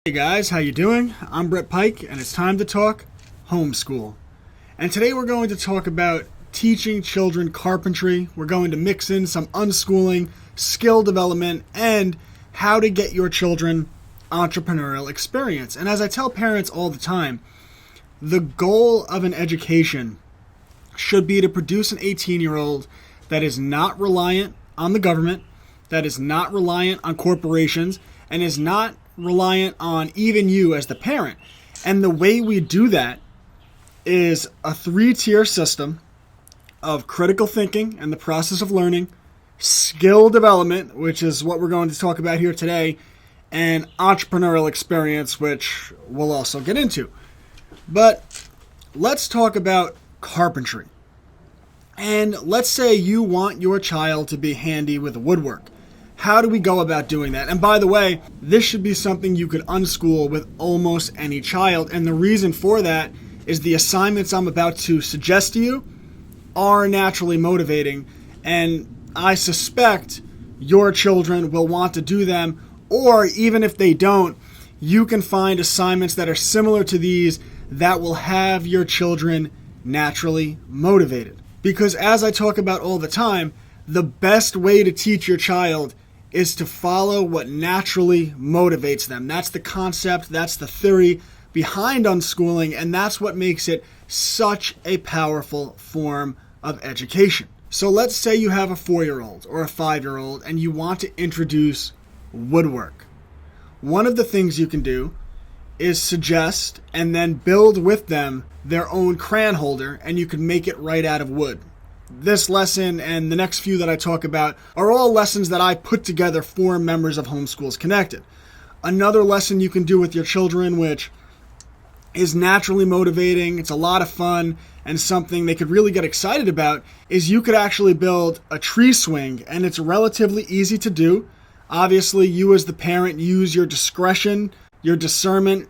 Hey guys, how you doing? I'm Brett Pike, and it's time to talk homeschool. And today we're going to talk about teaching children carpentry. We're going to mix in some unschooling, skill development, and how to get your children entrepreneurial experience. And as I tell parents all the time, the goal of an education should be to produce an 18-year-old that is not reliant on the government, that is not reliant on corporations, and is not reliant on even you as the parent. And the way we do that is a 3-tier system of critical thinking and the process of learning, skill development, which is what we're going to talk about here today, and entrepreneurial experience, which we'll also get into. But let's talk about carpentry. And let's say you want your child to be handy with woodwork. How do we go about doing that? And by the way, this should be something you could unschool with almost any child. And the reason for that is the assignments I'm about to suggest to you are naturally motivating. And I suspect your children will want to do them. Or even if they don't, you can find assignments that are similar to these that will have your children naturally motivated. Because as I talk about all the time, the best way to teach your child is to follow what naturally motivates them. That's the concept, that's the theory behind unschooling, and that's what makes it such a powerful form of education. So let's say you have a 4-year-old or a 5-year-old and you want to introduce woodwork. One of the things you can do is suggest and then build with them their own crayon holder, and you can make it right out of wood. This lesson and the next few that I talk about are all lessons that I put together for members of Homeschools Connected. Another lesson you can do with your children, which is naturally motivating, it's a lot of fun, and something they could really get excited about, is you could actually build a tree swing, and it's relatively easy to do. Obviously, you as the parent use your discretion, your discernment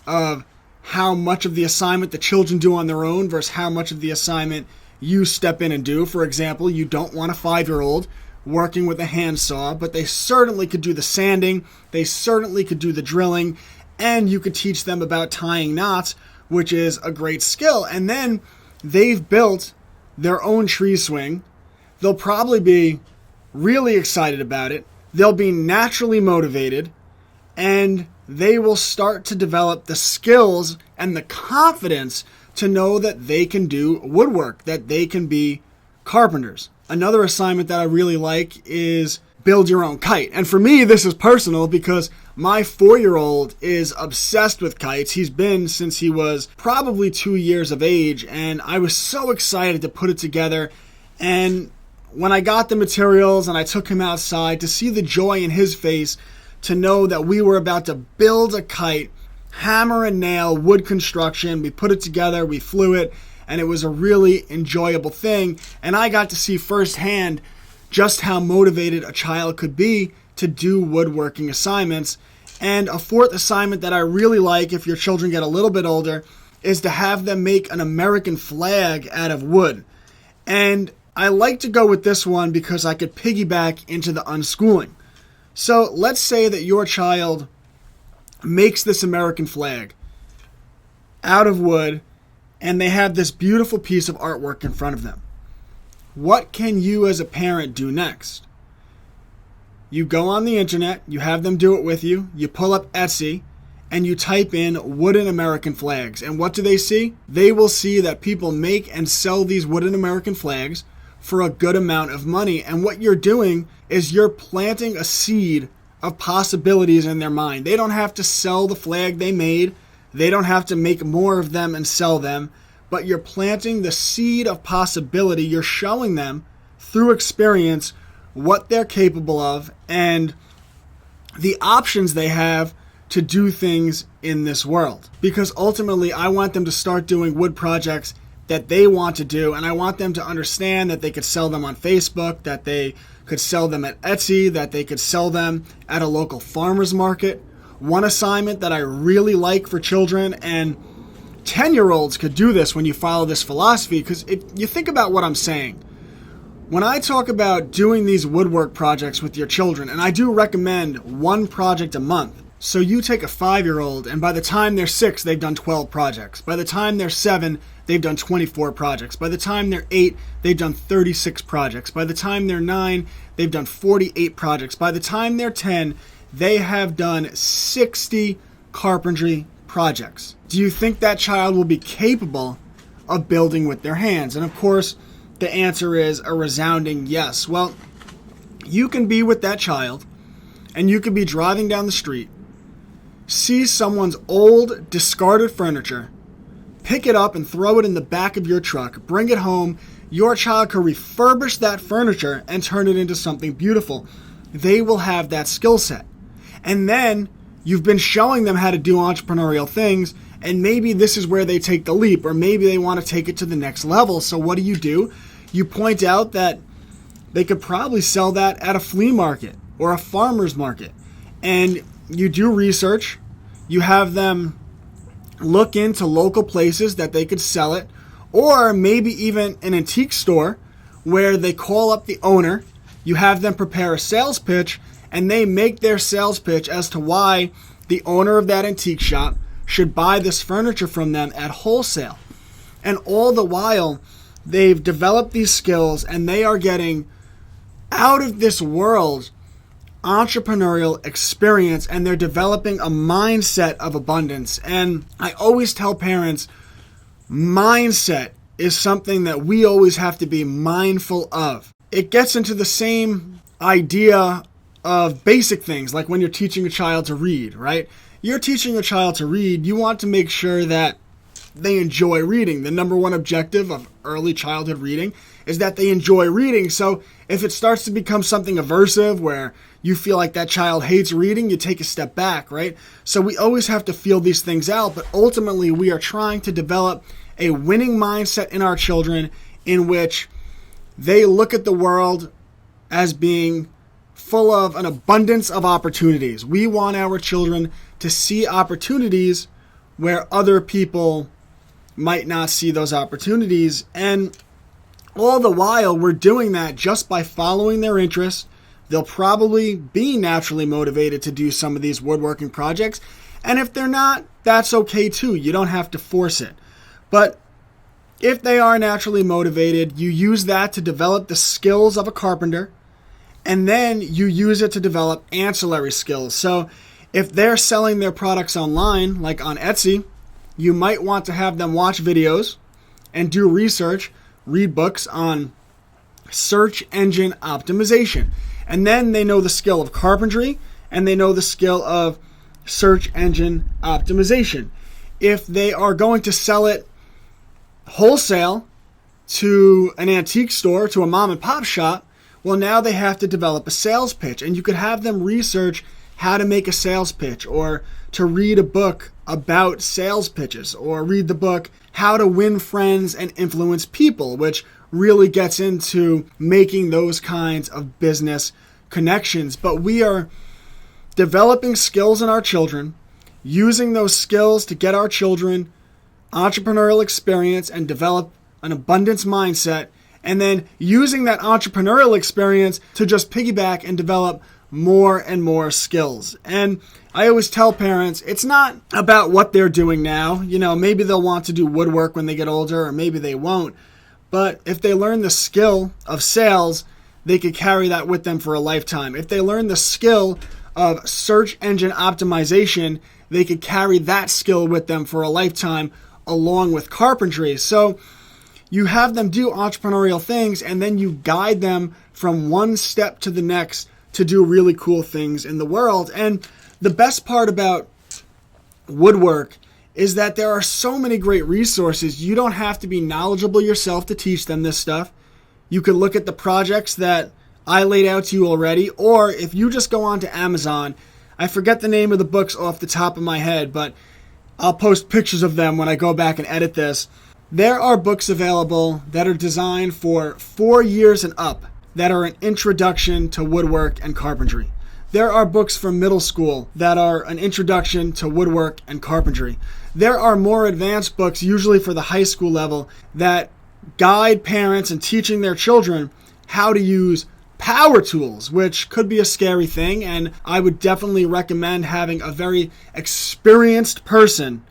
of how much of the assignment the children do on their own versus how much of the assignment you step in and do. For example, you don't want a 5-year-old working with a handsaw, but they certainly could do the sanding, they certainly could do the drilling, and you could teach them about tying knots, which is a great skill. And then they've built their own tree swing. They'll probably be really excited about it. They'll be naturally motivated, and they will start to develop the skills and the confidence to know that they can do woodwork, that they can be carpenters. Another assignment that I really like is build your own kite. And for me, this is personal because my 4-year-old is obsessed with kites. He's been since he was probably 2 years of age, and I was so excited to put it together. And when I got the materials and I took him outside, to see the joy in his face, to know that we were about to build a kite, hammer and nail, wood construction. We put it together, we flew it, and it was a really enjoyable thing. And I got to see firsthand just how motivated a child could be to do woodworking assignments. And a fourth assignment that I really like, if your children get a little bit older, is to have them make an American flag out of wood. And I like to go with this one because I could piggyback into the unschooling. So let's say that your child makes this American flag out of wood, and they have this beautiful piece of artwork in front of them. What can you as a parent do next? You go on the internet, you have them do it with you, you pull up Etsy, and you type in wooden American flags. And what do they see? They will see that people make and sell these wooden American flags for a good amount of money. And what you're doing is you're planting a seed of possibilities in their mind. They don't have to sell the flag they made. They don't have to make more of them and sell them. But you're planting the seed of possibility. You're showing them through experience what they're capable of and the options they have to do things in this world. Because ultimately, I want them to start doing wood projects that they want to do, and I want them to understand that they could sell them on Facebook, that they could sell them at Etsy, that they could sell them at a local farmer's market. One assignment that I really like for children, and 10-year-olds could do this when you follow this philosophy, because if you think about what I'm saying, When I talk about doing these woodwork projects with your children, and I do recommend one project a month, So you take a 5-year-old, and by the time they're 6, they've done 12 projects. By the time they're 7, they've done 24 projects. By the time they're 8, they've done 36 projects. By the time they're 9, they've done 48 projects. By the time they're 10, they have done 60 carpentry projects. Do you think that child will be capable of building with their hands? And of course, the answer is a resounding yes. Well, you can be with that child, and you could be driving down the street, see someone's old, discarded furniture, pick it up and throw it in the back of your truck, bring it home. Your child could refurbish that furniture and turn it into something beautiful. They will have that skill set. And then you've been showing them how to do entrepreneurial things, and maybe this is where they take the leap, or maybe they want to take it to the next level. So what do? You point out that they could probably sell that at a flea market or a farmer's market. And you do research. You have them look into local places that they could sell it, or maybe even an antique store where they call up the owner. You have them prepare a sales pitch, and they make their sales pitch as to why the owner of that antique shop should buy this furniture from them at wholesale. And all the while, they've developed these skills, and they are getting out of this world entrepreneurial experience, and they're developing a mindset of abundance. And I always tell parents, mindset is something that we always have to be mindful of. It gets into the same idea of basic things, like when you're teaching a child to read, right? You're teaching a child to read, you want to make sure that they enjoy reading. The number one objective of early childhood reading is that they enjoy reading. So if it starts to become something aversive where you feel like that child hates reading, you take a step back, right? So we always have to feel these things out, but ultimately we are trying to develop a winning mindset in our children in which they look at the world as being full of an abundance of opportunities. We want our children to see opportunities where other people might not see those opportunities. And all the while, we're doing that just by following their interests. They'll probably be naturally motivated to do some of these woodworking projects. And if they're not, that's okay too. You don't have to force it. But if they are naturally motivated, you use that to develop the skills of a carpenter, and then you use it to develop ancillary skills. So if they're selling their products online, like on Etsy, you might want to have them watch videos and do research, read books on search engine optimization. And then they know the skill of carpentry, and they know the skill of search engine optimization. If they are going to sell it wholesale to an antique store, to a mom and pop shop, well, now they have to develop a sales pitch. And you could have them research how to make a sales pitch, or to read a book about sales pitches, or read the book How to Win Friends and Influence People, which really gets into making those kinds of business connections. But we are developing skills in our children, using those skills to get our children entrepreneurial experience and develop an abundance mindset, and then using that entrepreneurial experience to just piggyback and develop more and more skills. And I always tell parents, it's not about what they're doing now. You know, maybe they'll want to do woodwork when they get older, or maybe they won't. But if they learn the skill of sales, they could carry that with them for a lifetime. If they learn the skill of search engine optimization, they could carry that skill with them for a lifetime, along with carpentry. So you have them do entrepreneurial things, and then you guide them from one step to the next to do really cool things in the world. And the best part about woodwork is that there are so many great resources. You don't have to be knowledgeable yourself to teach them this stuff. You could look at the projects that I laid out to you already, or if you just go on to Amazon, I forget the name of the books off the top of my head, but I'll post pictures of them when I go back and edit this. There are books available that are designed for 4 years and up that are an introduction to woodwork and carpentry. There are books for middle school that are an introduction to woodwork and carpentry. There are more advanced books, usually for the high school level, that guide parents in teaching their children how to use power tools, which could be a scary thing, and I would definitely recommend having a very experienced person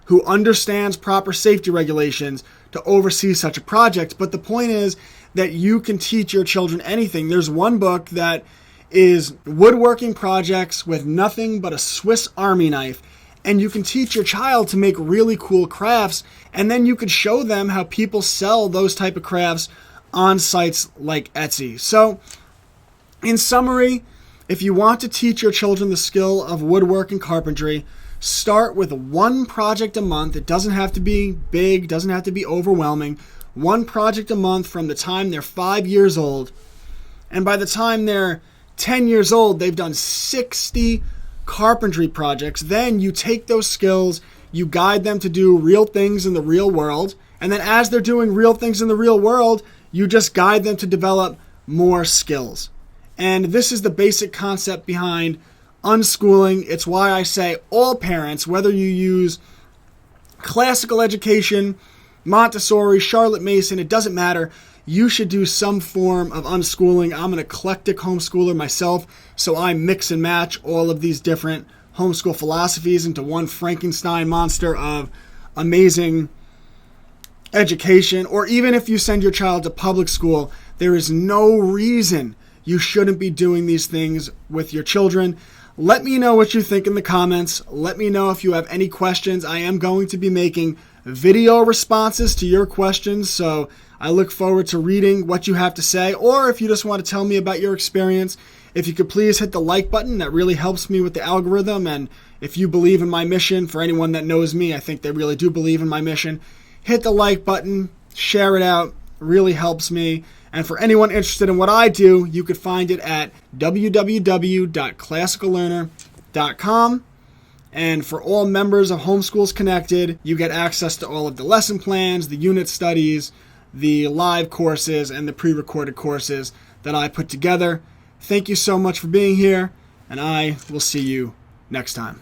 who understands proper safety regulations to oversee such a project. But the point is that you can teach your children anything. There's one book that is woodworking projects with nothing but a Swiss Army knife, and you can teach your child to make really cool crafts, and then you could show them how people sell those type of crafts on sites like Etsy. So, in summary, if you want to teach your children the skill of woodwork and carpentry, start with one project a month. It doesn't have to be big, doesn't have to be overwhelming. One project a month from the time they're 5 years old. And by the time they're 10 years old, they've done 60 carpentry projects. Then you take those skills, you guide them to do real things in the real world. And then as they're doing real things in the real world, you just guide them to develop more skills. And this is the basic concept behind unschooling. It's why I say all parents, whether you use classical education, Montessori, Charlotte Mason, it doesn't matter. You should do some form of unschooling. I'm an eclectic homeschooler myself, so I mix and match all of these different homeschool philosophies into one Frankenstein monster of amazing education. Or even if you send your child to public school, there is no reason you shouldn't be doing these things with your children. Let me know what you think in the comments. Let me know if you have any questions. I am going to be making video responses to your questions, so I look forward to reading what you have to say. Or if you just want to tell me about your experience, if you could please hit the like button. That really helps me with the algorithm. And if you believe in my mission, for anyone that knows me, I think they really do believe in my mission. Hit the like button, share it out, really helps me. And for anyone interested in what I do, you could find it at www.classicallearner.com. And for all members of Homeschools Connected, you get access to all of the lesson plans, the unit studies, the live courses, and the pre-recorded courses that I put together. Thank you so much for being here, and I will see you next time.